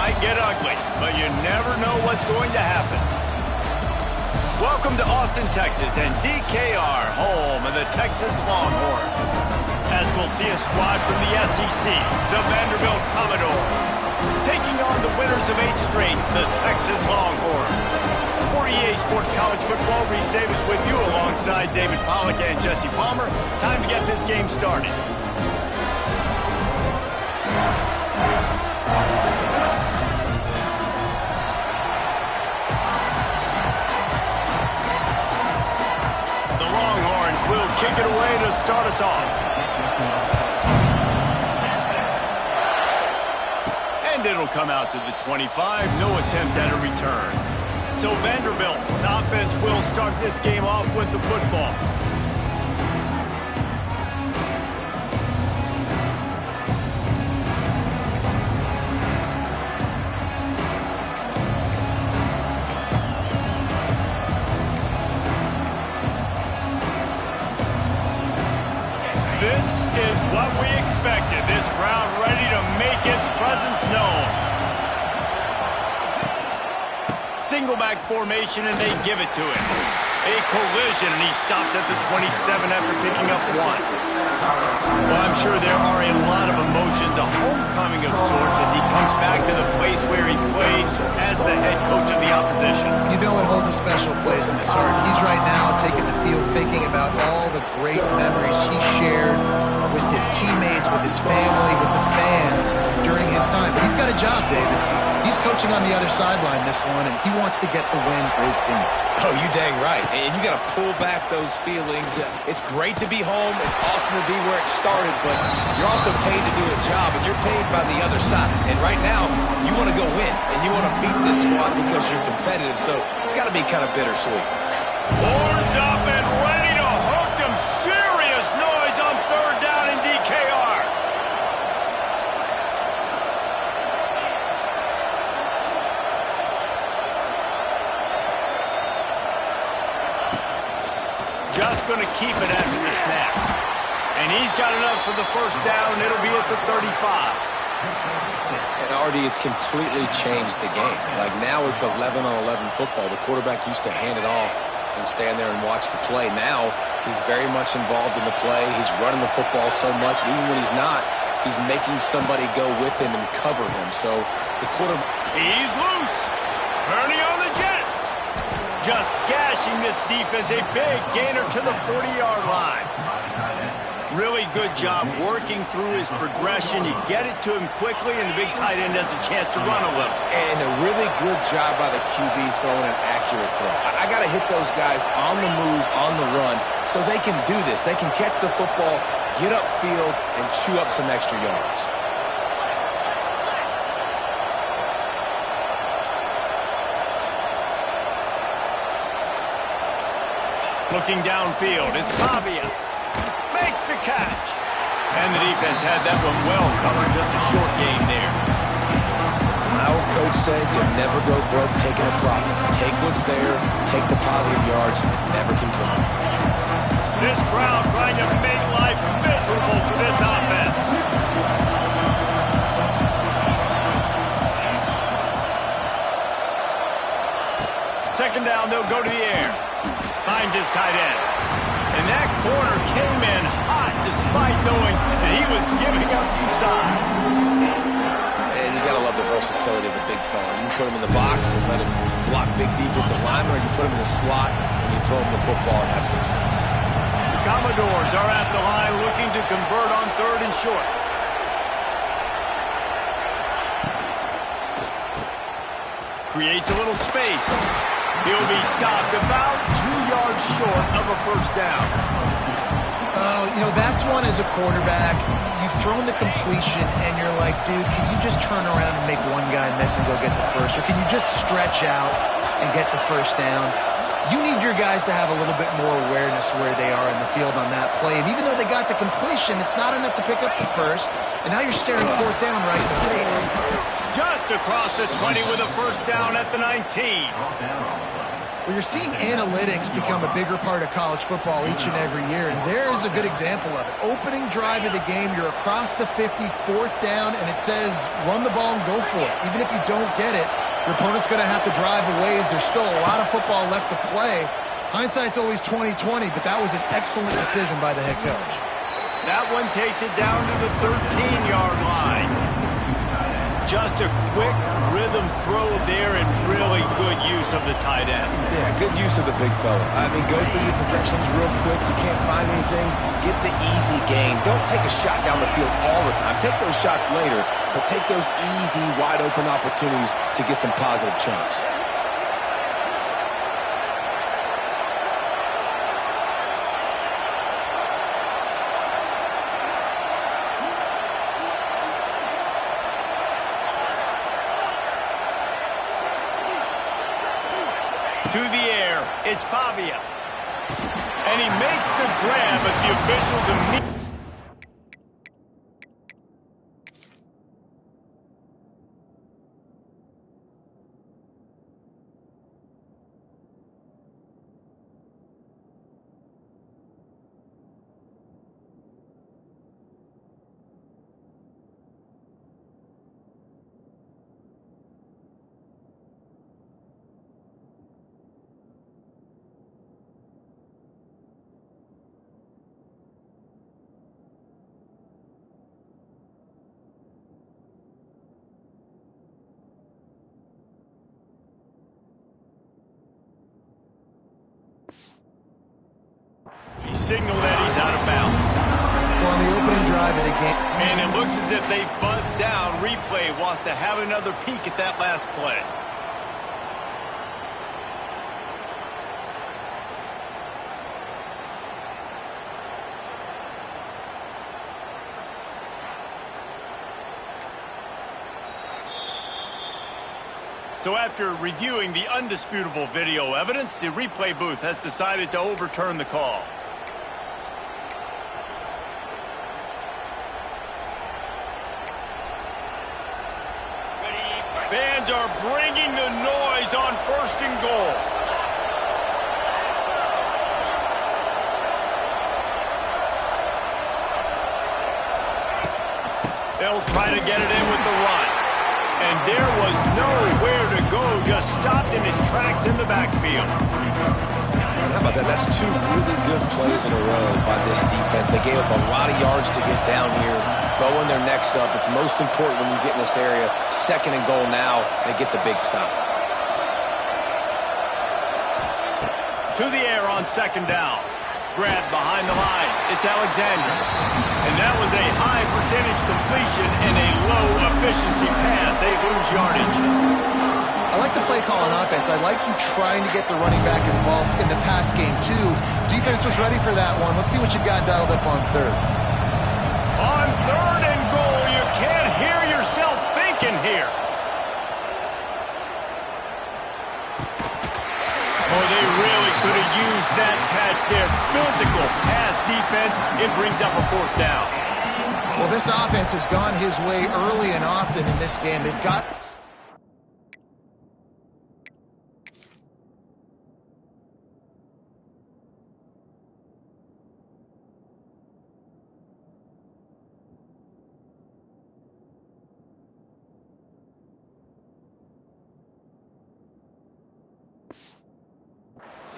might get ugly, but you never know what's going to happen. Welcome to Austin, Texas, and DKR, home of the Texas Longhorns. As we'll see a squad from the SEC, the Vanderbilt Commodores, taking on the winners of 8 straight, the Texas Longhorns. For EA Sports College Football, Reese Davis with you alongside David Pollack and Jesse Palmer. Time to get this game started. The Longhorns will kick it away to start us off. And it'll come out to the 25, no attempt at a return. So Vanderbilt's offense will start this game off with the football. This is what we expected. This crowd ready to make its presence known. Single back formation, and they give it to him. A collision, and he stopped at the 27 after picking up 1. Well, I'm sure there are a lot of emotions, a homecoming of sorts, as he comes back to the place where he played as the head coach of the opposition. You know it holds a special place in his heart. He's right now taking the field thinking about all the great memories he shared with his teammates, with his family, with the fans during his time. But he's got a job, David. He's coaching on the other sideline this one, and he wants to get the win for his team. Oh, you dang right. And you got to pull back those feelings. It's great to be home. It's awesome to be where it started, but you're also paid to do a job, and you're paid by the other side. And right now, you want to go win, and you want to beat this squad because you're competitive, so it's got to be kind of bittersweet. Horns up and ready to hook them. Serious noise on 3rd down in DKR. Just going to keep it after the snap. And he's got enough for the 1st down. It'll be at the 35. And Artie, it's completely changed the game. Like now it's 11-on-11 football. The quarterback used to hand it off and stand there and watch the play. Now he's very much involved in the play. He's running the football so much, and even when he's not, he's making somebody go with him and cover him. So the quarterback... He's loose. Turning on the Jets. Just gashing this defense. A big gainer to the 40-yard line. Really good job working through his progression. You get it to him quickly, and the big tight end has a chance to run a little. And a really good job by the QB throwing an accurate throw. I got to hit those guys on the move, on the run, so they can do this. They can catch the football, get upfield, and chew up some extra yards. Looking downfield, it's Pavia. Makes the catch. And the defense had that one well covered. Just a short game there. My old coach said you'll never go broke taking a profit. Take what's there, take the positive yards, and never complain. This crowd trying to make life miserable for this offense. Second down, they'll go to the air. Finds his tight end. And that corner came in hot despite knowing that he was giving up some size. And you got to love the versatility of the big fella. You can put him in the box and let him block big defensive linemen, or you put him in the slot and you throw him the football and have success. The Commodores are at the line looking to convert on 3rd and short. Creates a little space. He'll be stopped about 2 yards short of a 1st down. You know, that's one as a quarterback. You've thrown the completion, and you're like, dude, can you just turn around and make one guy miss and go get the 1st? Or can you just stretch out and get the 1st down? You need your guys to have a little bit more awareness where they are in the field on that play. And even though they got the completion, it's not enough to pick up the 1st. And now you're staring 4th down right in the face. Just across the 20 with a 1st down at the 19. Well, you're seeing analytics become a bigger part of college football each and every year, and there is a good example of it. Opening drive of the game, you're across the 50, 4th down, and it says run the ball and go for it. Even if you don't get it, your opponent's going to have to drive a ways. There's still a lot of football left to play. Hindsight's always 20/20, but that was an excellent decision by the head coach. That one takes it down to the 13-yard line. Just a quick rhythm throw there and really good use of the tight end. Yeah, good use of the big fella. I mean, go through your progressions real quick. You can't find anything. Get the easy gain. Don't take a shot down the field all the time. Take those shots later, but take those easy, wide-open opportunities to get some positive chunks. To the air, it's Pavia. And he makes the grab, but the officials immediately... He signaled that he's out of bounds. Well, on the opening drive of the game. And it looks as if they've buzzed down. Replay wants to have another peek at that last play. So after reviewing the undisputable video evidence, the replay booth has decided to overturn the call. Fans are bringing the noise on 1st and goal. They'll try to get it in with the run. And there was nowhere to go, just stopped in his tracks in the backfield. And how about that? That's 2 really good plays in a row by this defense. They gave up a lot of yards to get down here, bowing their necks up. It's most important when you get in this area. 2nd and goal now, they get the big stop. To the air on 2nd down. Grab behind the line. It's Alexander. And that was a high percentage completion and a low efficiency pass. They lose yardage. I like the play call on offense. I like you trying to get the running back involved in the pass game, too. Defense was ready for that one. Let's see what you got dialed up on 3rd. On 3rd and goal, you can't hear yourself thinking here. Oh, they really could have used that catch there. Physical pass defense. It brings up a 4th down. Well, this offense has gone his way early and often in this game. They've got...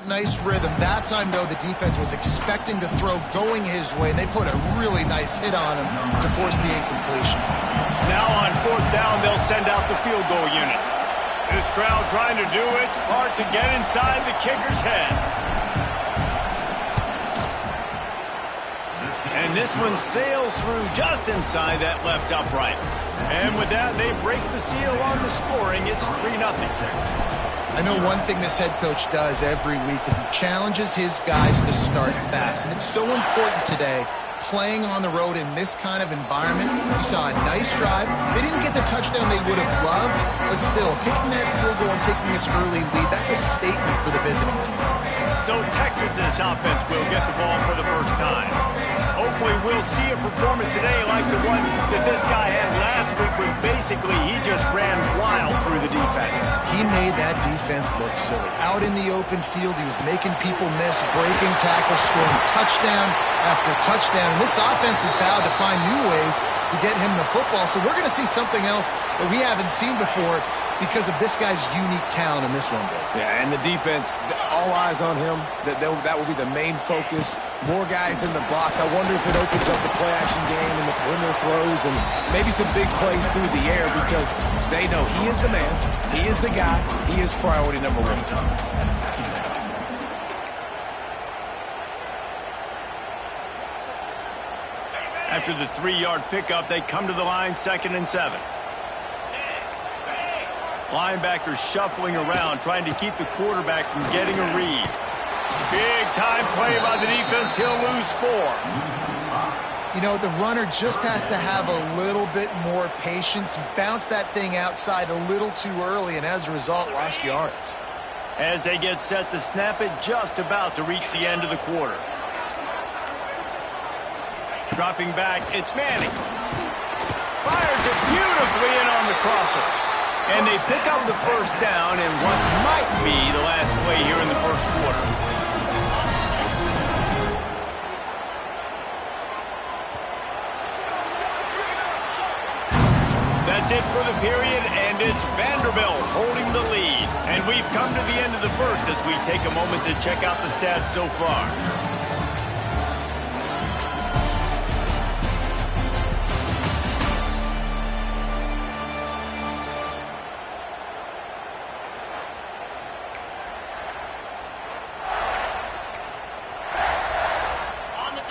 nice rhythm. That time, though, the defense was expecting to throw going his way, and they put a really nice hit on him to force the incompletion. Now on 4th down, they'll send out the field goal unit. This crowd trying to do its part to get inside the kicker's head. And this one sails through just inside that left upright. And with that, they break the seal on the scoring. It's 3-0. I know one thing this head coach does every week is he challenges his guys to start fast. And it's so important today, playing on the road in this kind of environment. You saw a nice drive. They didn't get the touchdown they would have loved, but still, kicking that field goal and taking this early lead, that's a statement for the visiting team. So Texas's offense will get the ball for the first time. Hopefully we'll see a performance today like the one that this guy had last week when basically he just ran wild through the defense. he made that defense look silly. Out in the open field, he was making people miss, breaking tackles, scoring touchdown after touchdown. And this offense has vowed to find new ways to get him the football. So we're going to see something else that we haven't seen before because of this guy's unique talent in this one, Bill. Yeah, and the defense, all eyes on him. That will be the main focus. More guys in the box. I wonder if it opens up the play-action game and the perimeter throws and maybe some big plays through the air because they know he is the man, he is the guy, he is priority number one. After the 3-yard pickup, they come to the line, 2nd and 7. Linebackers shuffling around, trying to keep the quarterback from getting a read. Big-time play by the defense. He'll lose 4. You know, the runner just has to have a little bit more patience. He bounced that thing outside a little too early, and as a result, lost yards. As they get set to snap it, just about to reach the end of the quarter. Dropping back, it's Vandy. Fires it beautifully in on the crosser. And they pick up the first down in what might be the last play here in the first quarter. That's it for the period, and it's Vanderbilt holding the lead. And we've come to the end of the first as we take a moment to check out the stats so far.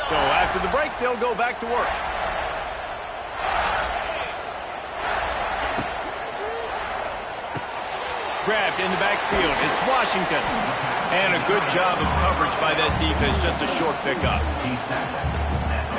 So after the break, they'll go back to work. Grabbed in the backfield. It's Washington. And a good job of coverage by that defense. Just a short pickup.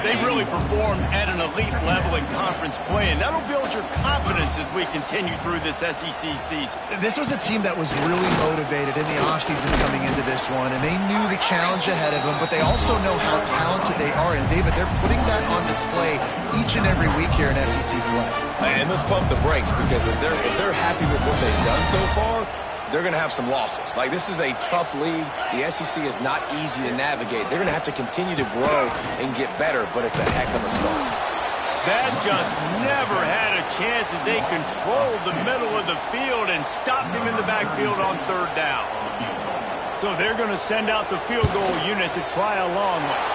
They've really performed at an elite level in conference play, and that'll build your confidence as we continue through this SEC season. This was a team that was really motivated in the offseason coming into this one, and they knew the challenge ahead of them, but they also know how talented they are. And, David, they're putting that on display each and every week here in SEC play. And let's pump the brakes because if they're happy with what they've done so far, they're going to have some losses. Like, this is a tough league. The SEC is not easy to navigate. They're going to have to continue to grow and get better, but it's a heck of a start. That just never had a chance as they controlled the middle of the field and stopped him in the backfield on 3rd down. So they're going to send out the field goal unit to try a long one.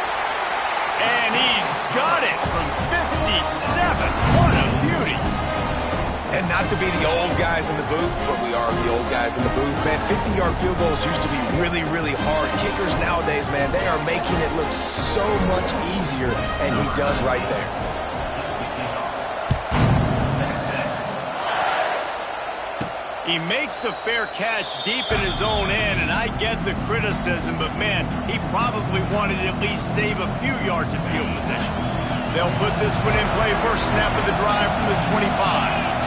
And he's got it from 57. What a beauty. And not to be the old guys in the booth, but we are the old guys in the booth. Man, 50-yard field goals used to be really, really hard. Kickers nowadays, man, they are making it look so much easier, and he does right there. He makes the fair catch deep in his own end, and I get the criticism, but, man, he probably wanted to at least save a few yards of field position. They'll put this one in play first snap of the drive from the 25.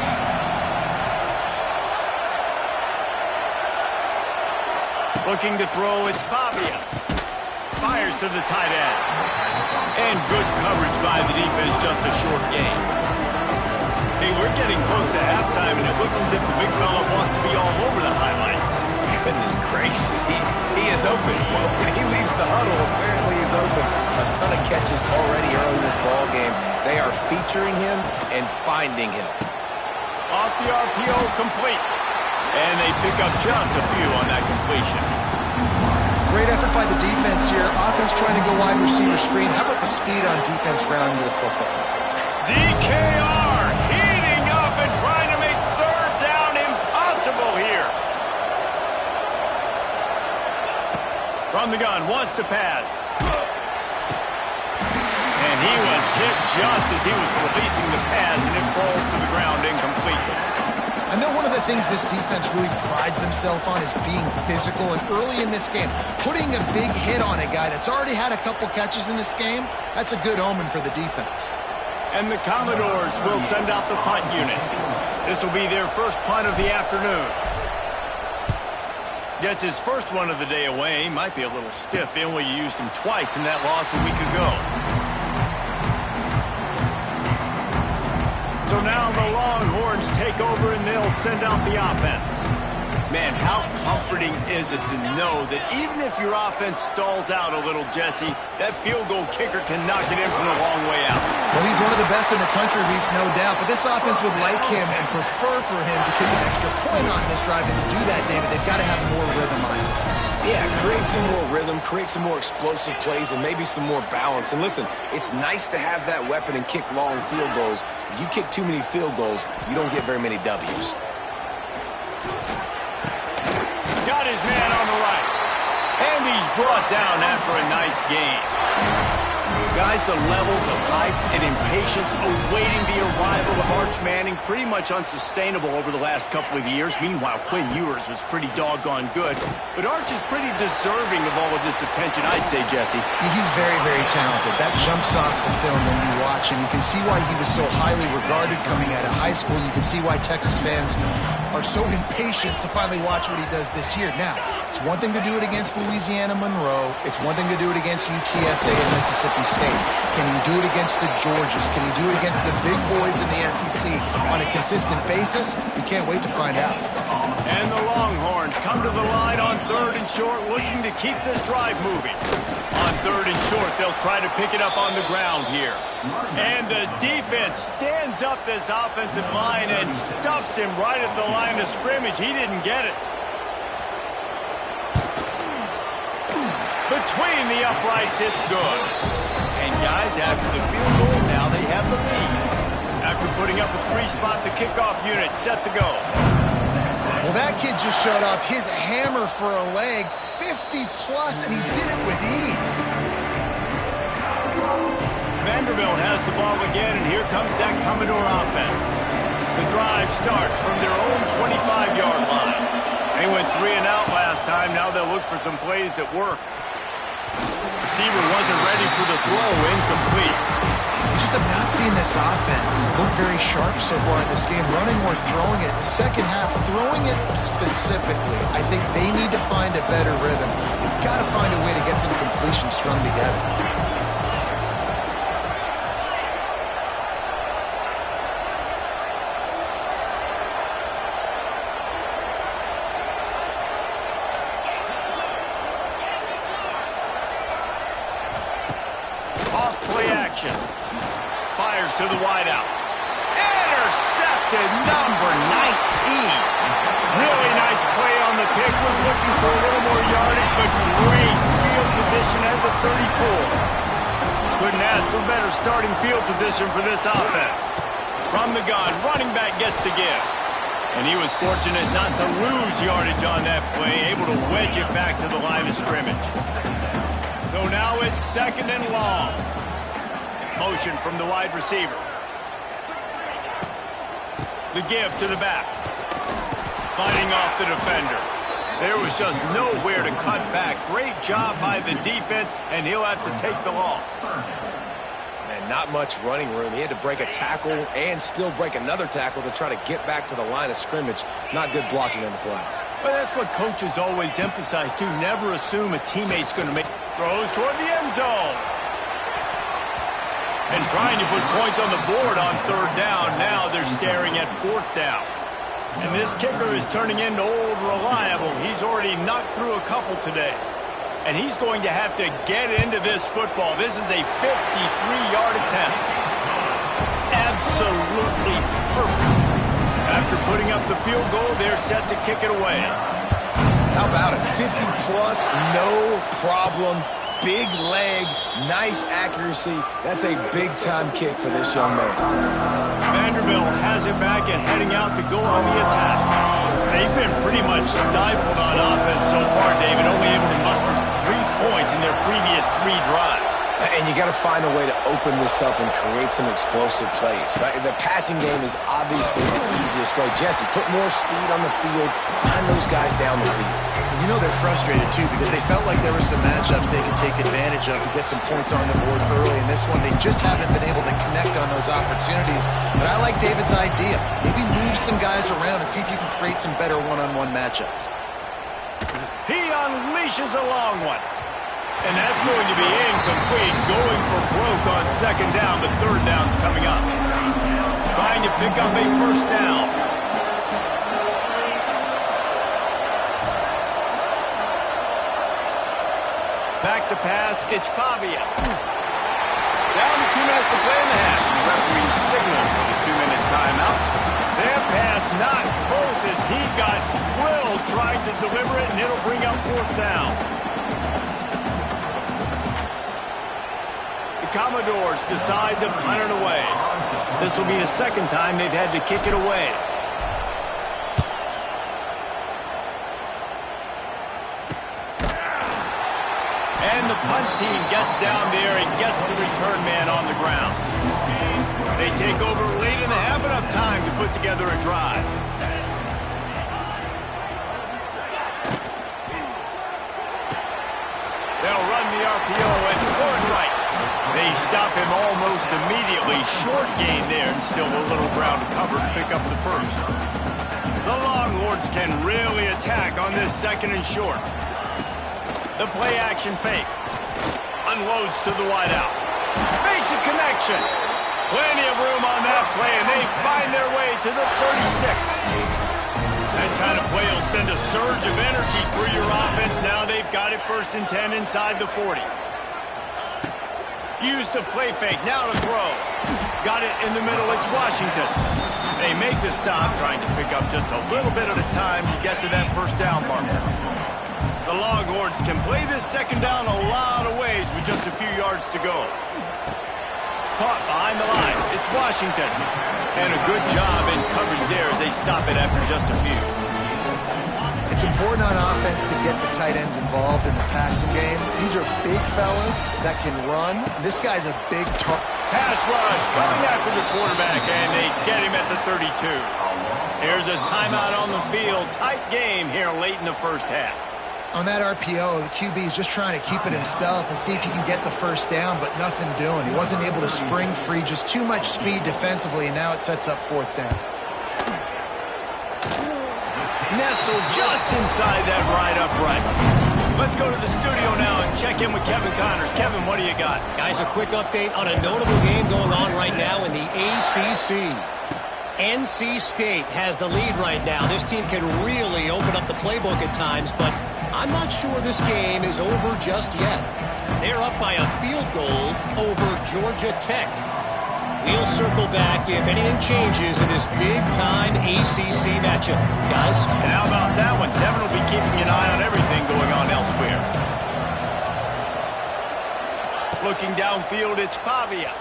Looking to throw, it's Pavia. Fires to the tight end. And good coverage by the defense, just a short gain. Hey, we're getting close to halftime, and it looks as if the big fella wants to be all over the highlights. Goodness gracious, he is open. Well, when he leaves the huddle, apparently he's open. A ton of catches already early in this ball game. They are featuring him and finding him. Off the RPO, complete. And they pick up just a few on that completion. Great effort by the defense here. Offense trying to go wide receiver screen. How about the speed on defense rounding to the football? DKR heating up and trying to make 3rd down impossible here. From the gun, wants to pass. And he was hit just as he was releasing the pass, and it falls to the ground incomplete. I know one of the things this defense really prides themselves on is being physical, and early in this game, putting a big hit on a guy that's already had a couple catches in this game, that's a good omen for the defense. And the Commodores will send out the punt unit. This will be their first punt of the afternoon. Gets his first one of the day away. Might be a little stiff. They only used him twice in that loss a week ago. So now the Longhorns take over and they'll send out the offense. Man, how comforting is it to know that even if your offense stalls out a little, Jesse, that field goal kicker can knock it in from a long way out. Well, he's one of the best in the country, Reese, no doubt. But this offense would like him and prefer for him to kick an extra point on this drive. And to do that, David, they've got to have more rhythm on it. Yeah, create some more rhythm, create some more explosive plays, and maybe some more balance. And listen, it's nice to have that weapon and kick long field goals. You kick too many field goals, you don't get very many W's. Got his man on the right. And he's brought down after a nice gain. Guys, the levels of hype and impatience awaiting the arrival of Arch Manning pretty much unsustainable over the last couple of years. Meanwhile, Quinn Ewers was pretty doggone good. But Arch is pretty deserving of all of this attention, I'd say, Jesse. He's very, very talented. That jumps off the film when you watch him. You can see why he was so highly regarded coming out of high school. You can see why Texas fans are so impatient to finally watch what he does this year. Now, it's one thing to do it against Louisiana Monroe. It's one thing to do it against UTSA and Mississippi State. Can you do it against the Georgias? Can you do it against the big boys in the SEC on a consistent basis? We can't wait to find out. And the Longhorns come to the line on 3rd and short, looking to keep this drive moving. On 3rd and short, they'll try to pick it up on the ground here. And the defense stands up this offensive line and stuffs him right at the line of scrimmage. He didn't get it. Between the uprights, it's good. And guys, after the field goal, now they have the lead. After putting up a 3-spot, the kickoff unit set to go. Well, that kid just showed off his hammer for a leg, 50-plus, and he did it with ease. Vanderbilt has the ball again, and here comes that Commodore offense. The drive starts from their own 25-yard line. They went 3 and out last time. Now they'll look for some plays that work. Receiver wasn't ready for the throw, incomplete. We just have not seen this offense look very sharp so far in this game, running or throwing it. The second half, throwing it specifically, I think they need to find a better rhythm. You've got to find a way to get some completions strung together. Fires to the wideout. Intercepted, number 19. Really nice play on the pick. Was looking for a little more yardage, but great field position at the 34. Couldn't ask for better starting field position for this offense. From the gun, running back gets to give. And he was fortunate not to lose yardage on that play, able to wedge it back to the line of scrimmage. So now it's 2nd and long. Motion from the wide receiver. The give to the back. Fighting off the defender. There was just nowhere to cut back. Great job by the defense, and he'll have to take the loss. And not much running room. He had to break a tackle and still break another tackle to try to get back to the line of scrimmage. Not good blocking on the play. Well, that's what coaches always emphasize, too. Never assume a teammate's going to make throws toward the end zone. And trying to put points on the board on 3rd down. Now they're staring at 4th down. And this kicker is turning into old reliable. He's already knocked through a couple today. And he's going to have to get into this football. This is a 53-yard attempt. Absolutely perfect. After putting up the field goal, they're set to kick it away. How about it? 50-plus, no problem. Big leg, nice accuracy. That's a big-time kick for this young man. Vanderbilt has it back and heading out to go on the attack. They've been pretty much stifled on offense so far, David, only able to muster 3 points in their previous 3 drives. And you got to find a way to open this up and create some explosive plays. The passing game is obviously the easiest way. Jesse, put more speed on the field. Find those guys down the field. You know they're frustrated, too, because they felt like there were some matchups they could take advantage of to get some points on the board early. In this one, they just haven't been able to connect on those opportunities. But I like David's idea. Maybe move some guys around and see if you can create some better one-on-one matchups. He unleashes a long one. And that's going to be incomplete, going for broke on 2nd down, but 3rd down's coming up. Trying to pick up a 1st down. Back to pass, it's Pavia. Down to 2 minutes to play in the half. The referee signaled for the 2-minute timeout. Their pass not close as he got drilled trying to deliver it, and it'll bring up 4th down. The Commodores decide to punt it away. This will be the 2nd time they've had to kick it away. And the punt team gets down there and gets the return man on the ground. They take over late in the half, enough time to put together a drive. They'll run the RPO and forward right. They stop him almost immediately. Short gain there and still a little ground to cover to pick up the first. The Longhorns can really attack on this 2nd and short. The play action fake. Unloads to the wideout. Makes a connection. Plenty of room on that play, and they find their way to the 36. That kind of play will send a surge of energy through your offense. Now they've got it 1st and 10 inside the 40. Use the play fake. Now to throw. Got it in the middle. It's Washington. They make the stop, trying to pick up just a little bit at a time to get to that 1st down marker. The Longhorns can play this 2nd down a lot of ways with just a few yards to go. Caught behind the line. It's Washington. And a good job in coverage there as they stop it after just a few. It's important on offense to get the tight ends involved in the passing game. These are big fellas that can run. This guy's a big target. Pass rush coming after the quarterback, and they get him at the 32. There's a timeout on the field. Tight game here late in the 1st half. On that RPO, the QB is just trying to keep it himself and see if he can get the 1st down, but nothing doing. He wasn't able to spring free, just too much speed defensively, and now it sets up 4th down. Nestled just inside that right upright. Let's go to the studio now and check in with Kevin Connors. Kevin, what do you got? Guys, a quick update on a notable game going on right now in the ACC. NC State has the lead right now. This team can really open up the playbook at times, but I'm not sure this game is over just yet. They're up by a field goal over Georgia Tech. We'll circle back if anything changes in this big-time ACC matchup. Guys? And how about that one? Kevin will be keeping an eye on everything going on elsewhere. Looking downfield, it's Pavia.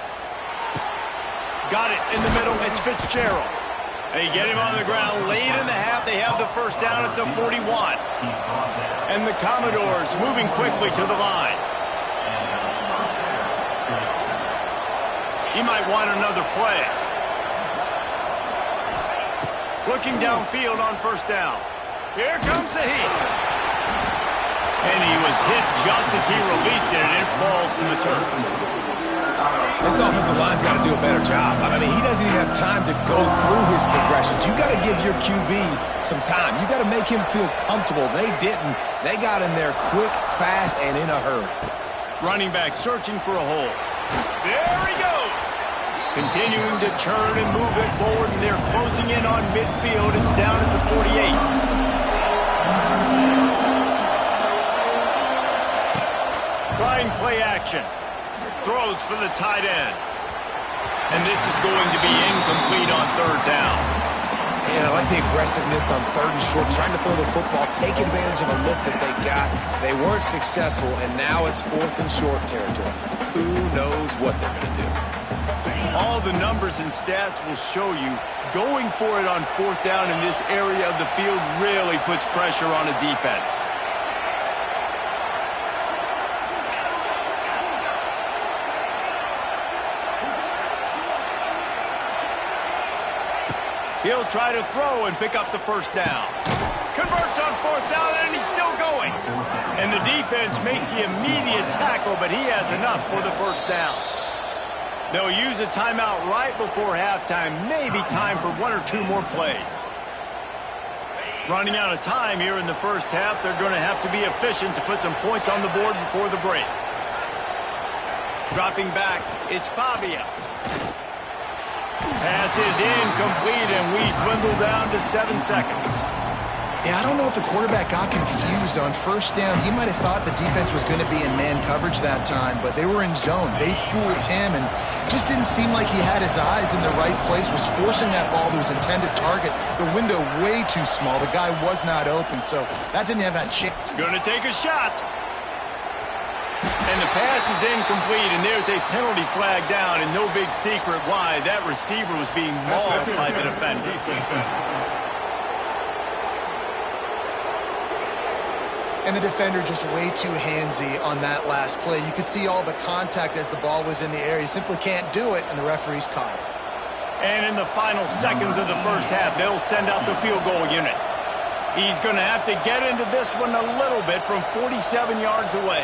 Got it in the middle, it's Fitzgerald. They get him on the ground late in the half. They have the 1st down at the 41. And the Commodores moving quickly to the line. He might want another play. Looking downfield on 1st down. Here comes the heat. And he was hit just as he released it, and it falls to the turf. This offensive line's got to do a better job. I mean, he doesn't even have time to go through his progressions. You got to give your QB some time. You got to make him feel comfortable. They didn't. They got in there quick, fast, and in a hurry. Running back searching for a hole. There he goes. Continuing to turn and move it forward, and they're closing in on midfield. It's down at the 48. Trying play action. Throws for the tight end. And this is going to be incomplete on 3rd down. And I like the aggressiveness on 3rd and short, trying to throw the football, take advantage of a look that they got. They weren't successful, and now it's 4th and short territory. Who knows what they're going to do? All the numbers and stats will show you going for it on 4th down in this area of the field really puts pressure on a defense. He'll try to throw and pick up the 1st down. Converts on 4th down, and he's still going. And the defense makes the immediate tackle, but he has enough for the 1st down. They'll use a timeout right before halftime, maybe time for 1 or 2 more plays. Running out of time here in the 1st half, they're going to have to be efficient to put some points on the board before the break. Dropping back, it's Pavia. Pass is incomplete, and we dwindle down to 7 seconds. Yeah, I don't know if the quarterback got confused on first down. He might have thought the defense was going to be in man coverage that time, but they were in zone. They fooled him and just didn't seem like he had his eyes in the right place, was forcing that ball to his intended target. The window way too small. The guy was not open, so that didn't have that chance. Gonna take a shot. And the pass is incomplete, and there's a penalty flag down, and no big secret why. That receiver was being mauled by the defender. And the defender just way too handsy on that last play. You could see all the contact as the ball was in the air. You simply can't do it, and the referee's caught it. And in the final seconds of the first half, they'll send out the field goal unit. He's going to have to get into this one a little bit from 47 yards away.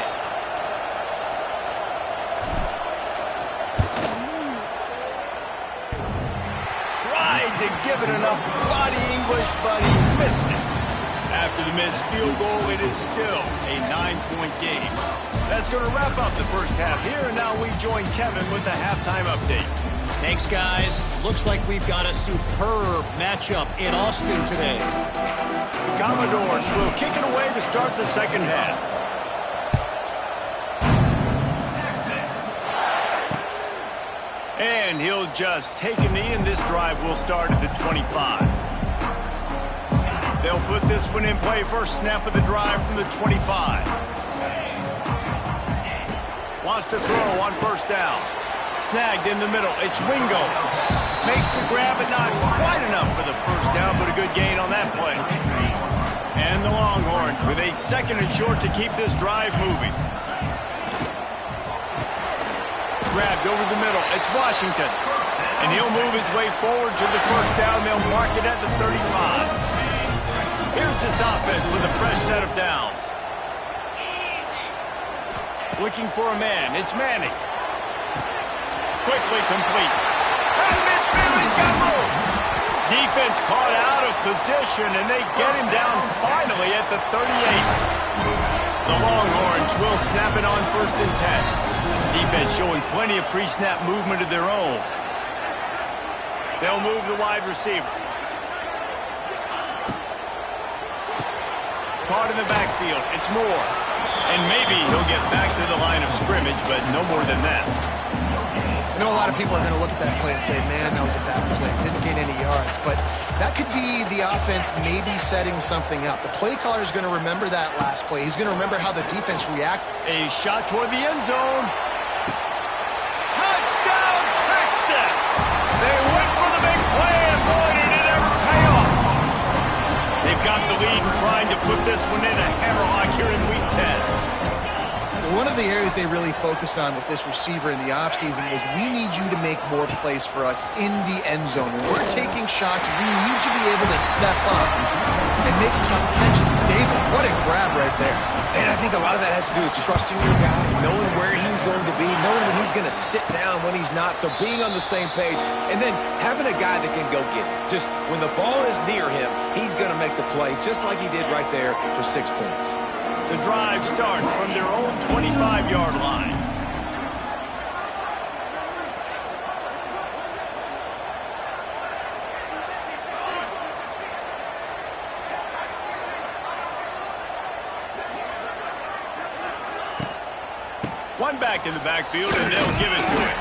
Tried to give it enough body English, but he missed it. After the missed field goal, it is still a 9-point game. That's going to wrap up the first half here, and now we join Kevin with the halftime update. Thanks, guys. Looks like we've got a superb matchup in Austin today. The Commodores will kick it away to start the second half. And he'll just take a knee, and this drive will start at the 25. They'll put this one in play. First snap of the drive from the 25. Wants to throw on first down. Snagged in the middle. It's Wingo. Makes the grab, but not quite enough for the first down, but a good gain on that play. And the Longhorns with a second and short to keep this drive moving. Grabbed over the middle. It's Washington. And he'll move his way forward to the first down. They'll mark it at the 35. Here's this offense with a fresh set of downs. Looking for a man. It's Manning. Quickly complete. And midfield, he's got room. Defense caught out of position, and they get him down finally at the 38. The Longhorns will snap it on first and 10. Defense showing plenty of pre-snap movement of their own. They'll move the wide receiver. Caught in the backfield. It's Moore. And maybe he'll get back to the line of scrimmage, but no more than that. I know a lot of people are going to look at that play and say, man, that was a bad play. Didn't gain any yards. But that could be the offense maybe setting something up. The play caller is going to remember that last play. He's going to remember how the defense reacted. A shot toward the end zone. Touchdown, Texas! They went for the big play, and boy, did it ever pay off. They've got the lead and trying to put this one in a hammerlock here in Week 10. One of the areas they really focused on with this receiver in the offseason was we need you to make more plays for us in the end zone. When we're taking shots, we need you to be able to step up and make tough catches. David, what a grab right there. And I think a lot of that has to do with trusting your guy, knowing where he's going to be, knowing when he's going to sit down, when he's not. So being on the same page, and then having a guy that can go get it. Just when the ball is near him, he's going to make the play just like he did right there for 6 points. The drive starts from their own 25-yard line. One back in the backfield, and they'll give it to him.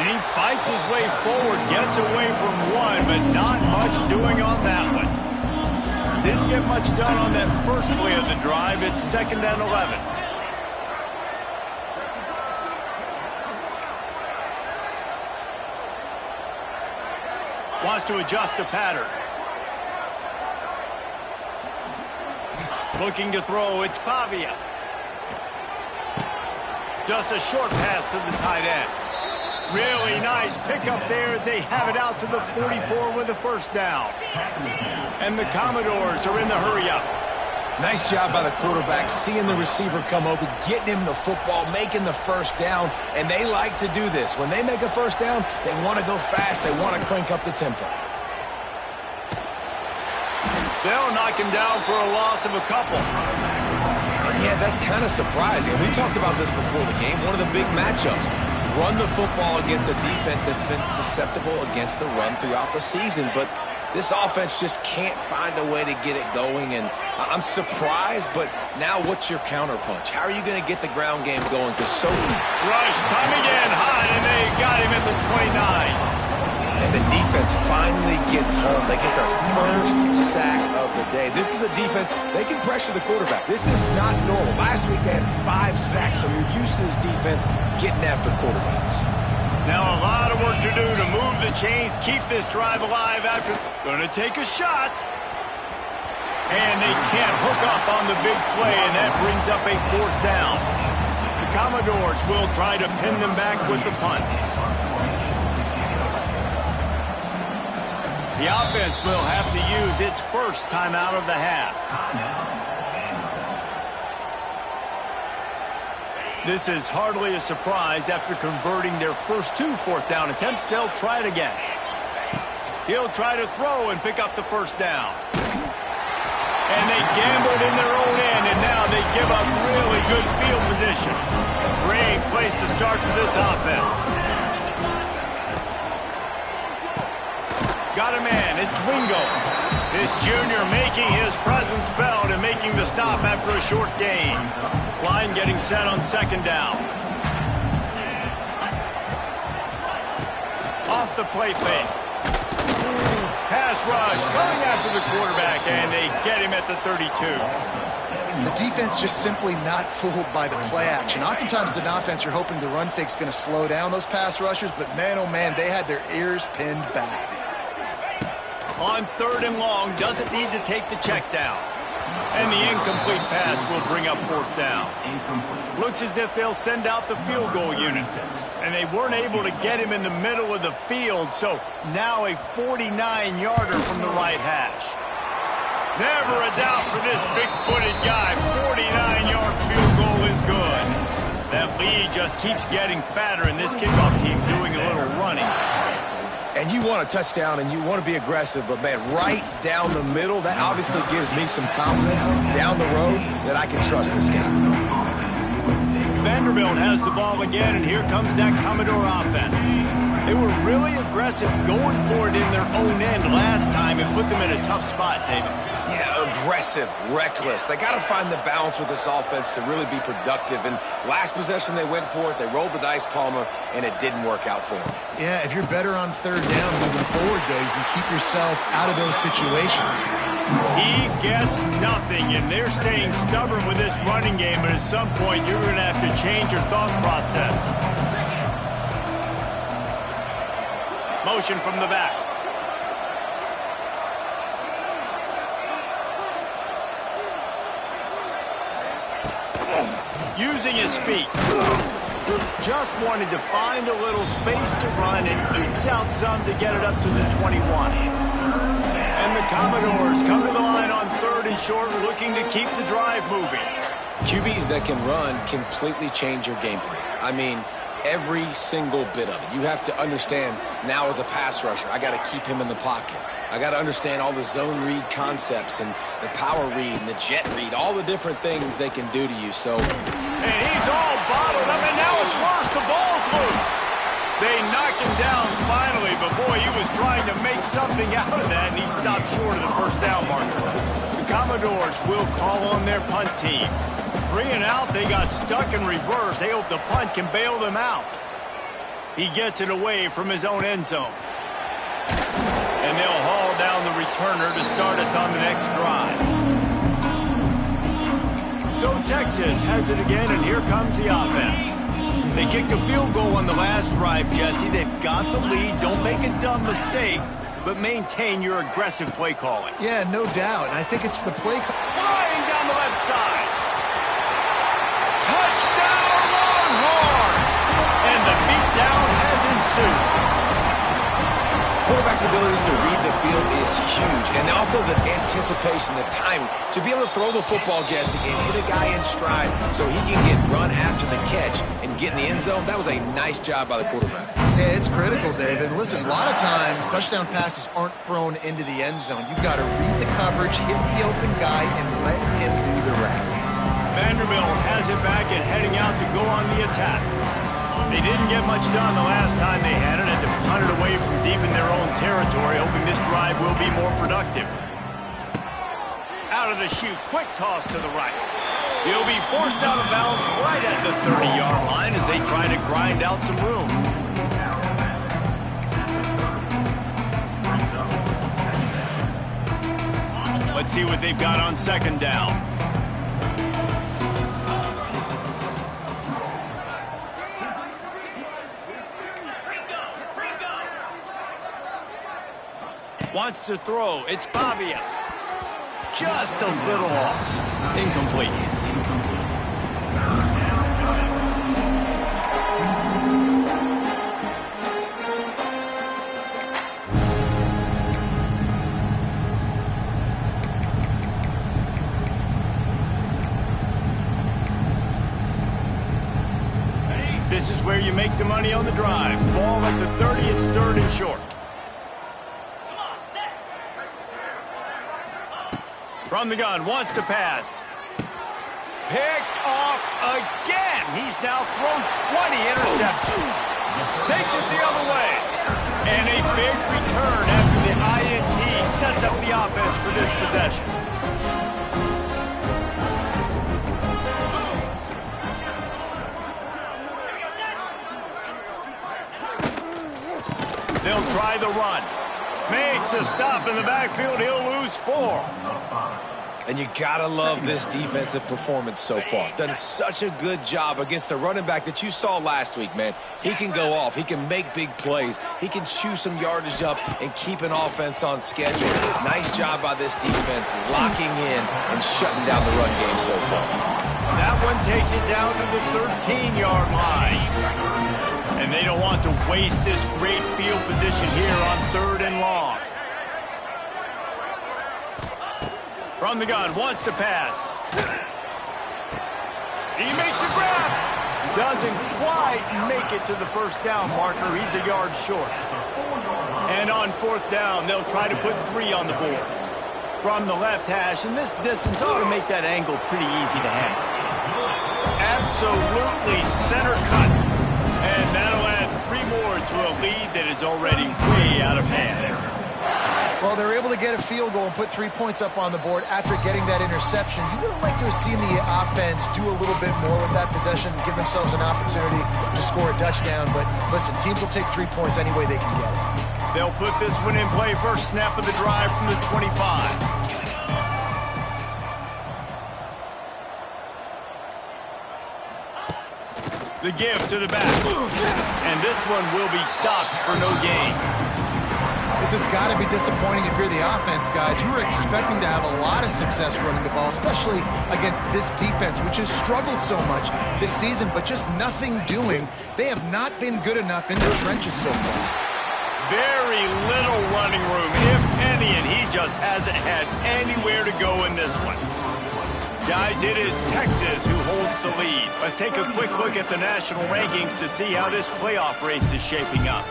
And he fights his way forward, gets away from one, but not much doing on that one. Didn't get much done on that first play of the drive. It's 2nd and 11. Wants to adjust the pattern. Looking to throw. It's Pavia. Just a short pass to the tight end. Really nice pickup there as they have it out to the 44 with a first down. And the Commodores are in the hurry-up. Nice job by the quarterback, seeing the receiver come open, getting him the football, making the first down, and they like to do this. When they make a first down, they want to go fast. They want to crank up the tempo. They'll knock him down for a loss of a couple. And yeah, that's kind of surprising. We talked about this before the game. One of the big matchups. Run the football against a defense that's been susceptible against the run throughout the season. But This offense just can't find a way to get it going, and I'm surprised, but now what's your counterpunch? How are you going to get the ground game going? Because Rush coming in hot, and they got him at the 29. And the defense finally gets home. They get their first sack of the day. This is a defense, they can pressure the quarterback. This is not normal. Last week they had 5 sacks, so you're used to this defense getting after quarterbacks. Now a lot of work to do to move the chains, keep this drive alive after. Going to take a shot. And they can't hook up on the big play, and that brings up a 4th down. The Commodores will try to pin them back with the punt. The offense will have to use its first timeout of the half. This is hardly a surprise after converting their first 2 4th-down attempts. They'll try it again. He'll try to throw and pick up the first down. And they gambled in their own end, and now they give up really good field position. Great place to start for this offense. Got a man. It's Wingo. This junior making his presence felt and making the stop after a short gain. Line getting set on 2nd down. Off the play fake. Pass rush coming after the quarterback, and they get him at the 32. The defense just simply not fooled by the play action. Oftentimes as an offense, you're hoping the run fake's going to slow down those pass rushers, but man, oh man, they had their ears pinned back. On 3rd and long, doesn't need to take the check down. And the incomplete pass will bring up 4th down. Looks as if they'll send out the field goal unit. And they weren't able to get him in the middle of the field, so now a 49-yarder from the right hash. Never a doubt for this big-footed guy. 49-yard field goal is good. That lead just keeps getting fatter, and this kickoff team doing a little running. And you want a touchdown, and you want to be aggressive, but, man, right down the middle, that obviously gives me some confidence down the road that I can trust this guy. Vanderbilt has the ball again, and here comes that Commodore offense. They were really aggressive going for it in their own end last time and put them in a tough spot, David. Yeah, aggressive, reckless. They got to find the balance with this offense to really be productive. And last possession, they went for it. They rolled the dice, Palmer, and it didn't work out for them. Yeah, if you're better on 3rd down moving forward, though, you can keep yourself out of those situations. He gets nothing, and they're staying stubborn with this running game, but at some point, you're going to have to change your thought process. Motion from the back. Using his feet. Just wanted to find a little space to run and ekes out some to get it up to the 21. And the Commodores come to the line on 3rd and short, looking to keep the drive moving. QBs that can run completely change your game plan. I mean, every single bit of it. You have to understand now as a pass rusher, I got to keep him in the pocket. I got to understand all the zone read concepts and the power read and the jet read, all the different things they can do to you. So, and he's all bottled up, and now it's worse. The ball's loose. They knock him down finally, but boy, he was trying to make something out of that, and he stopped short of the 1st down marker. The Commodores will call on their punt team. 3 and out, they got stuck in reverse. They hope the punt can bail them out. He gets it away from his own end zone. And they'll haul down the returner to start us on the next drive. So Texas has it again, and here comes the offense. They kicked a field goal on the last drive, Jesse. They've got the lead. Don't make a dumb mistake, but maintain your aggressive play calling. Yeah, no doubt. And I think it's the play flying down the left side. Touchdown, Longhorns! And the beatdown has ensued. Quarterback's abilities to read the field is huge, and also the anticipation, the timing. To be able to throw the football, Jesse, and hit a guy in stride so he can get run after the catch and get in the end zone, that was a nice job by the quarterback. Yeah, it's critical, David. Listen, a lot of times touchdown passes aren't thrown into the end zone. You've got to read the coverage, hit the open guy, and let him do the rest. Vanderbilt has it back and heading out to go on the attack. They didn't get much done the last time they had it. Had to punt it away from deep in their own territory, hoping this drive will be more productive. Out of the chute, quick toss to the right. He'll be forced out of bounds right at the 30-yard line as they try to grind out some room. Let's see what they've got on second down. Wants to throw. It's Pavia. Just a little off. Incomplete. This is where you make the money on the drive. Ball at the 30, it's third and short. From the gun, wants to pass. Picked off again. He's now thrown 20 interceptions. Takes it the other way. And a big return after the INT sets up the offense for this possession. They'll try the run. Makes a stop in the backfield. He'll lose 4. And you gotta love this defensive performance so far. Done such a good job against the running back that you saw last week, man. He can go off. He can make big plays. He can chew some yardage up and keep an offense on schedule. Nice job by this defense locking in and shutting down the run game so far. That one takes it down to the 13-yard line. And they don't want to waste this great field position here on third and long. From the gun, wants to pass. He makes a grab. Doesn't quite make it to the first down marker. He's a yard short. And on fourth down, they'll try to put 3 on the board. From the left hash, and this distance ought to make that angle pretty easy to handle. Absolutely center cut. And that'll add 3 more to a lead that is already way out of hand. Well, they're able to get a field goal and put 3 points up on the board after getting that interception. You would have liked to have seen the offense do a little bit more with that possession and give themselves an opportunity to score a touchdown. But listen, teams will take 3 points any way they can get it. They'll put this one in play. First snap of the drive from the 25. The give to the back. And this one will be stopped for no gain. This has got to be disappointing if you're the offense, guys. You were expecting to have a lot of success running the ball, especially against this defense, which has struggled so much this season, but just nothing doing. They have not been good enough in the trenches so far. Very little running room, if any, and he just hasn't had anywhere to go in this one. Guys, it is Texas who holds the lead. Let's take a quick look at the national rankings to see how this playoff race is shaping up.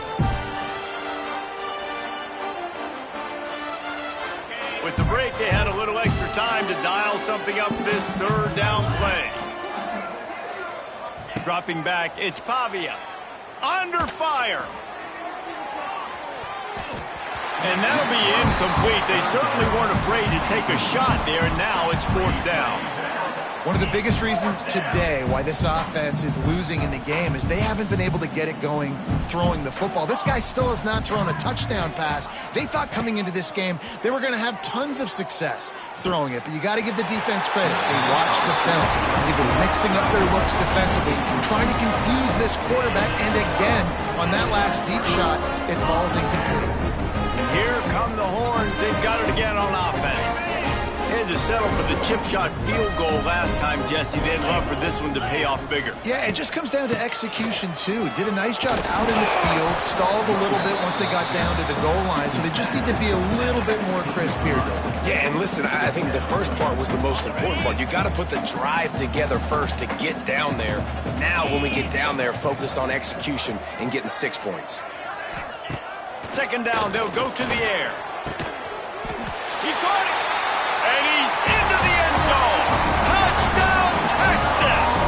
With the break, they had a little extra time to dial something up for this third down play. Dropping back, it's Pavia. Under fire. And that'll be incomplete. They certainly weren't afraid to take a shot there, and now it's fourth down. One of the biggest reasons today why this offense is losing in the game is they haven't been able to get it going throwing the football. This guy still has not thrown a touchdown pass. They thought coming into this game they were going to have tons of success throwing it, but you got to give the defense credit. They watched the film. They've been mixing up their looks defensively, trying to confuse this quarterback, and again, on that last deep shot, it falls incomplete. Here come the horns. They've got it again on offense. They had to settle for the chip shot field goal last time, Jesse. They'd love for this one to pay off bigger. Yeah, it just comes down to execution, too. Did a nice job out in the field, stalled a little bit once they got down to the goal line, so they just need to be a little bit more crisp here. Yeah, and listen, I think the first part was the most important part. You got to put the drive together first to get down there. Now, when we get down there, focus on execution and getting 6 points. Second down, they'll go to the air. He caught it, and he's into the end zone. Touchdown, Texas!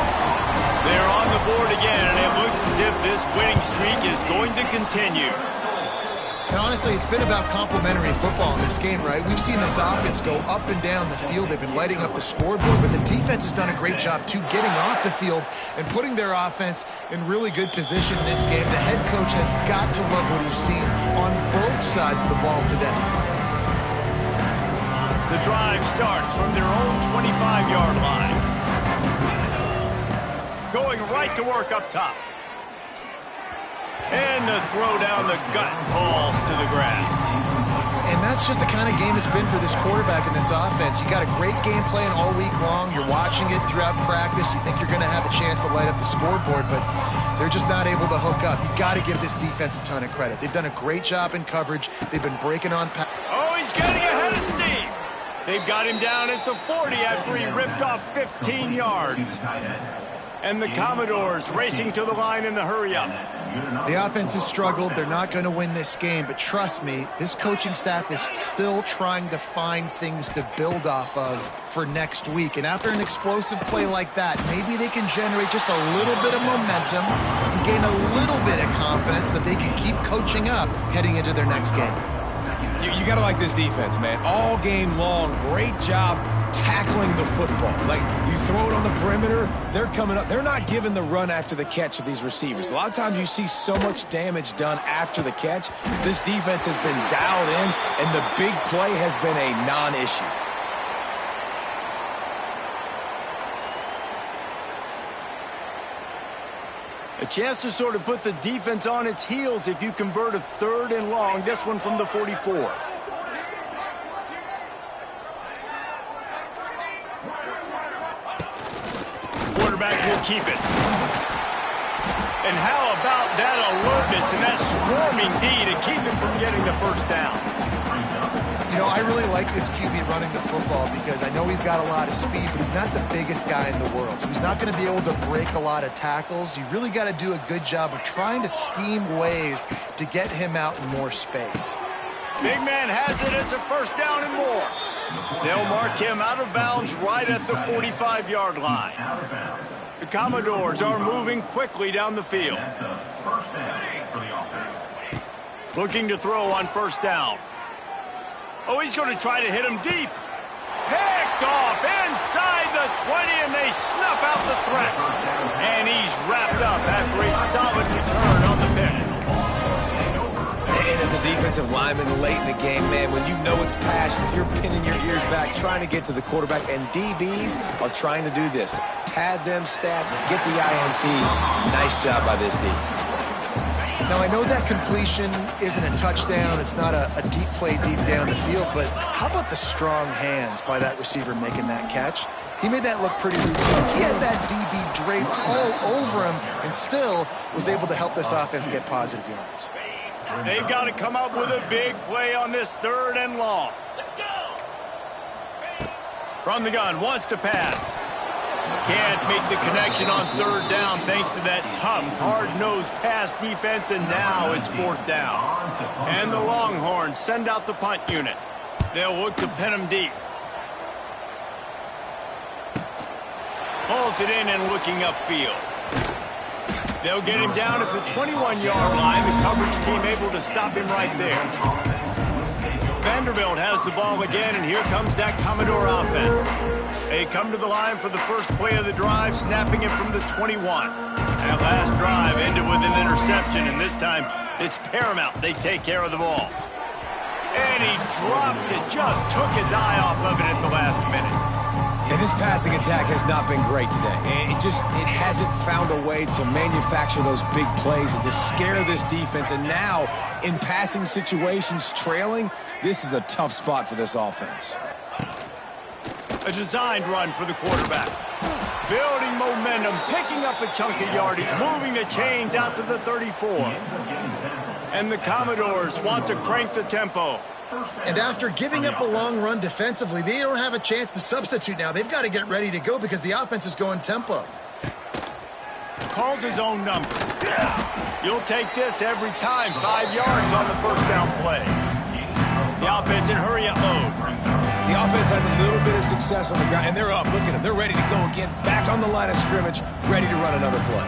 They're on the board again, and it looks as if streak is going to continue. And honestly, it's been about complementary football in this game, right? We've seen this offense go up and down the field. They've been lighting up the scoreboard, but the defense has done a great job, too, getting off the field and putting their offense in really good position in this game. The head coach has got to love what he's seen on both sides of the ball today. The drive starts from their own 25-yard line. Going right to work up top. And the throw down the gut falls to the grass. And that's just the kind of game it's been for this quarterback in this offense. You got a great game plan all week long. You're watching it throughout practice. You think you're going to have a chance to light up the scoreboard, but they're just not able to hook up. You got to give this defense a ton of credit. They've done a great job in coverage. They've been breaking on. Oh, he's getting ahead of steam. They've got him down at the 40 after he ripped off 15 yards. And the Commodores racing to the line in the hurry-up. The offense has struggled. They're not going to win this game, but trust me, this coaching staff is still trying to find things to build off of for next week. And after an explosive play like that, maybe they can generate just a little bit of momentum and gain a little bit of confidence that they can keep coaching up heading into their next game. You got to like this defense, man. All game long, great job tackling the football. Like, you throw it on the perimeter, they're coming up. They're not giving the run after the catch to these receivers. A lot of times you see so much damage done after the catch. This defense has been dialed in, and the big play has been a non-issue. A chance to sort of put the defense on its heels if you convert a 3rd and long, this one from the 44. Quarterback will keep it. And how about that alertness and that swarming D to keep him from getting the first down? You know, I really like this QB running the football because I know he's got a lot of speed, but he's not the biggest guy in the world. So he's not going to be able to break a lot of tackles. You really got to do a good job of trying to scheme ways to get him out in more space. Big man has it. It's a first down and more. They'll mark him out of bounds right at the 45-yard line. The Commodores are moving quickly down the field. Looking to throw on first down. Oh, he's going to try to hit him deep. Picked off inside the 20, and they snuff out the threat. And he's wrapped up after a solid return on the pick. And as a defensive lineman late in the game, man, when you know it's passion, you're pinning your ears back, trying to get to the quarterback, and DBs are trying to do this. Pad them stats, get the INT. Nice job by this D. Now, I know that completion isn't a touchdown. It's not a deep play deep down the field, but how about the strong hands by that receiver making that catch? He made that look pretty routine. He had that DB draped all over him and still was able to help this offense get positive yards. They've got to come up with a big play on this 3rd and long. Let's go. From the gun, wants to pass. Can't make the connection on 3rd down thanks to that tough, hard-nosed pass defense, and now it's 4th down. And the Longhorns send out the punt unit. They'll look to pin him deep. Pulls it in and looking upfield. They'll get him down at the 21-yard line. The coverage team able to stop him right there. Vanderbilt has the ball again, and here comes that Commodore offense. They come to the line for the first play of the drive, snapping it from the 21. That last drive ended with an interception, and this time it's paramount they take care of the ball. And he drops it, just took his eye off of it at the last minute. And this passing attack has not been great today. It hasn't found a way to manufacture those big plays and to scare this defense. And now, in passing situations, trailing, this is a tough spot for this offense. A designed run for the quarterback. Building momentum, picking up a chunk of yardage, moving the chains out to the 34. And the Commodores want to crank the tempo. And after giving up a long run defensively, they don't have a chance to substitute now. They've got to get ready to go because the offense is going tempo. Calls his own number. You'll take this every time. 5 yards on the first down play. The offense in hurry-up mode. The offense has a little bit of success on the ground, and they're up. Look at them. They're ready to go again. Back on the line of scrimmage, ready to run another play.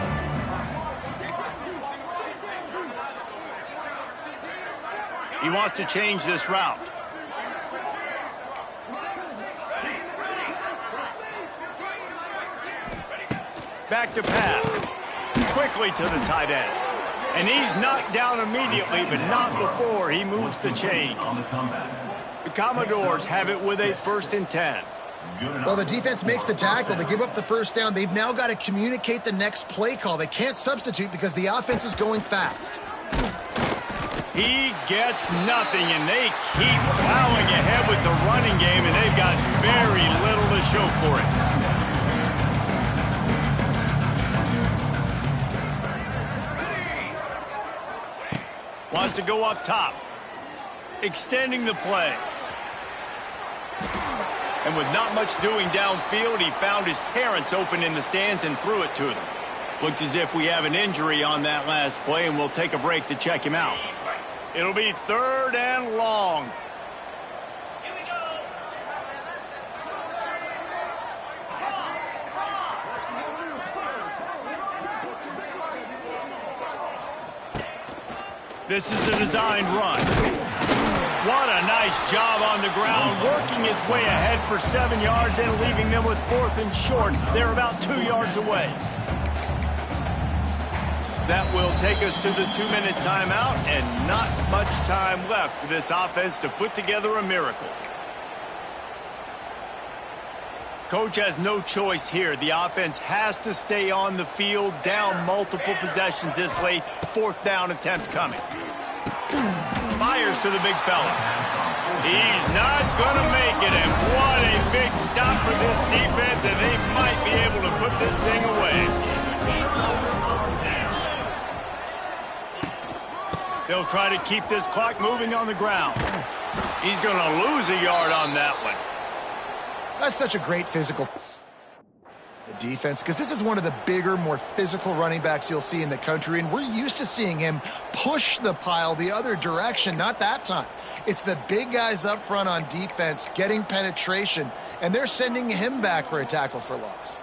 He wants to change this route. Back to pass. Quickly to the tight end. And he's knocked down immediately, but not before he moves the chains. The Commodores have it with a 1st and 10. Well, the defense makes the tackle. They give up the first down. They've now got to communicate the next play call. They can't substitute because the offense is going fast. He gets nothing, and they keep plowing ahead with the running game, and they've got very little to show for it. Wants to go up top. Extending the play. And with not much doing downfield, he found his parents open in the stands and threw it to them. Looks as if we have an injury on that last play, and we'll take a break to check him out. It'll be 3rd and long. Here we go. This is a designed run. What a nice job on the ground, working his way ahead for 7 yards and leaving them with 4th and short. They're about 2 yards away. That will take us to the 2-minute timeout, and not much time left for this offense to put together a miracle. Coach has no choice here. The offense has to stay on the field, down multiple possessions this late. 4th down attempt coming. Fires to the big fella. He's not going to make it, and what a big stop for this defense, and they might be able to put this thing away. They'll try to keep this clock moving on the ground. He's going to lose a yard on that one. That's such a great physical defense, because this is one of the bigger, more physical running backs you'll see in the country, and we're used to seeing him push the pile the other direction. Not that time. It's the big guys up front on defense getting penetration, and they're sending him back for a tackle for loss.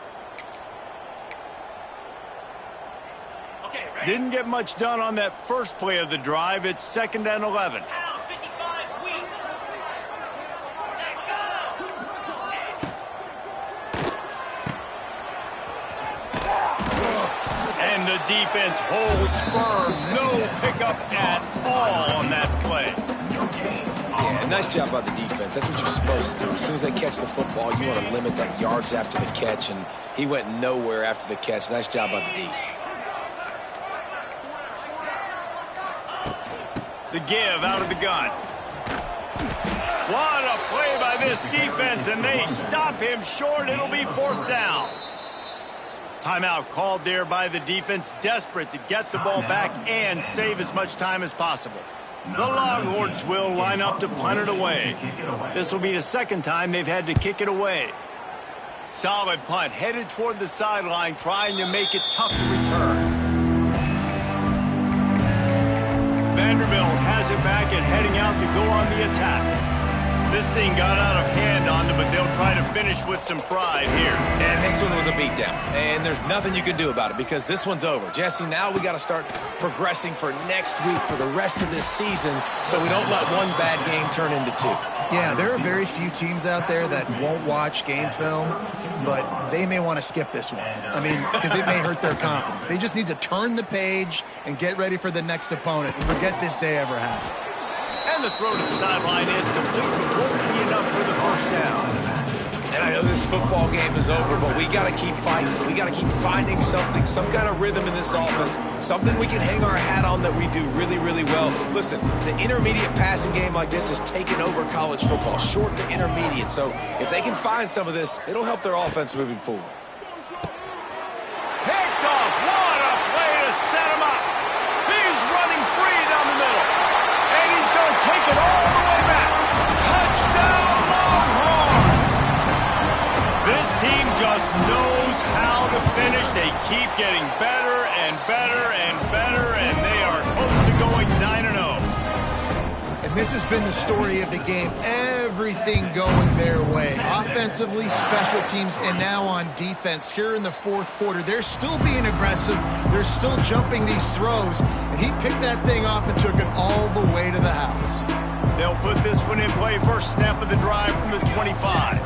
Didn't get much done on that first play of the drive. It's 2nd and 11. And the defense holds firm. No pickup at all on that play. Yeah, nice job by the defense. That's what you're supposed to do. As soon as they catch the football, you want to limit that yards after the catch, and he went nowhere after the catch. Nice job by the D. The give out of the gun. What a play by this defense, and they stop him short. It'll be 4th down. Timeout called there by the defense, desperate to get the ball back and save as much time as possible. The Longhorns will line up to punt it away. This will be the 2nd time they've had to kick it away. Solid punt, headed toward the sideline, trying to make it tough to return. Vanderbilt has it back and heading out to go on the attack. This thing got out of hand on them, but they'll try to finish with some pride here. And this one was a beatdown, and there's nothing you can do about it because this one's over. Jesse, now we got to start progressing for next week for the rest of this season so we don't let one bad game turn into 2. Yeah, there are very few teams out there that won't watch game film, but they may want to skip this one. I mean, because it may hurt their confidence. They just need to turn the page and get ready for the next opponent and forget this day ever happened. And the throw to the sideline is complete, but won't be enough for the 1st down. And I know this football game is over, but we got to keep fighting. We got to keep finding something, some kind of rhythm in this offense, something we can hang our hat on that we do really, really well. Listen, the intermediate passing game like this has taken over college football, short to intermediate. So if they can find some of this, it'll help their offense moving forward. Picked off. What a play to set him up. He's running free down the middle. And he's going to take it all the way back. Touchdown, Longhorn! This team just knows how to finish. They keep getting better and better and better, and they are close to going 9-0. And this has been the story of the game. Everything going their way. Offensively, special teams, and now on defense. Here in the 4th quarter, they're still being aggressive. They're still jumping these throws. And he picked that thing off and took it all the way to the house. They'll put this one in play first snap of the drive from the 25.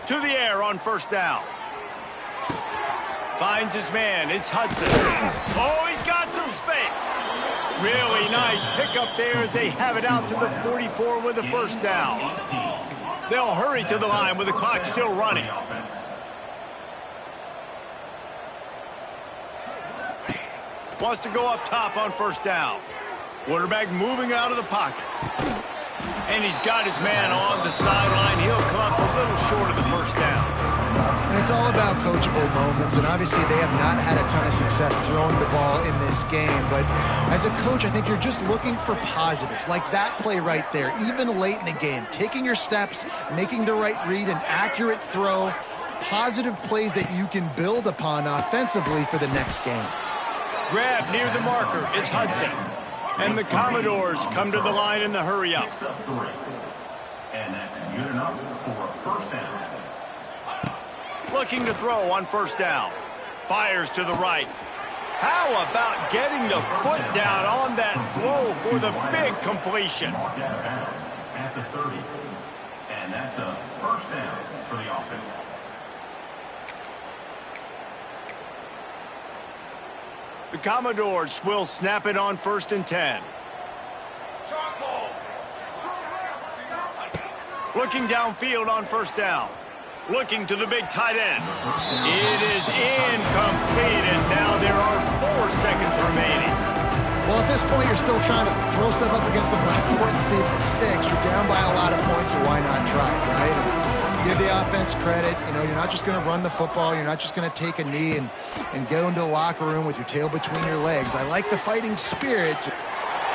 To the air on first down. Finds his man. It's Hudson. Oh, he's got some space. Really nice pickup there as they have it out to the 44 with a first down. They'll hurry to the line with the clock still running. Wants to go up top on first down. Quarterback moving out of the pocket. And he's got his man on the sideline. He'll come up a little short of the first down. And it's all about coachable moments, and obviously they have not had a ton of success throwing the ball in this game. But as a coach, I think you're just looking for positives, like that play right there, even late in the game. Taking your steps, making the right read, an accurate throw, positive plays that you can build upon offensively for the next game. Grab near the marker. It's Hudson. And the Commodores come to the line in the hurry up. And that's good enough for a first down. Looking to throw on first down. Fires to the right. How about getting the foot down on that throw for the big completion? At the 30. And that's a first down for the offense. The Commodores will snap it on first and 10. Looking downfield on first down. Looking to the big tight end. It is incomplete, and now there are 4 seconds remaining. Well, at this point, you're still trying to throw stuff up against the blackboard and see if it sticks. You're down by a lot of points, so why not try, right? And give the offense credit. You know, you're not just going to run the football. You're not just going to take a knee and go into the locker room with your tail between your legs. I like the fighting spirit.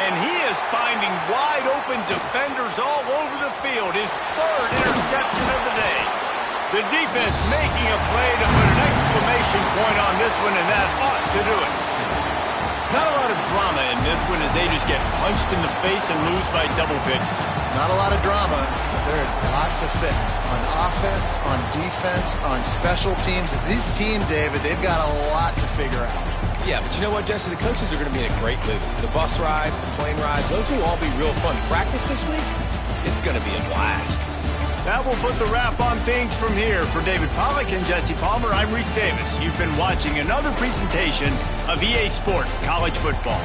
And he is finding wide-open defenders all over the field. His 3rd interception of the day. The defense making a play to put an exclamation point on this one, and that ought to do it. Not a lot of drama in this one as they just get punched in the face and lose by double figures. Not a lot of drama, but there is a lot to fix. On offense, on defense, on special teams. This team, David, they've got a lot to figure out. Yeah, but you know what, Jesse? The coaches are going to be in a great mood. The bus ride, the plane rides, those will all be real fun. Practice this week, it's going to be a blast. That will put the wrap on things from here. For David Pollack and Jesse Palmer, I'm Reese Davis. You've been watching another presentation of EA Sports College Football.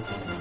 down.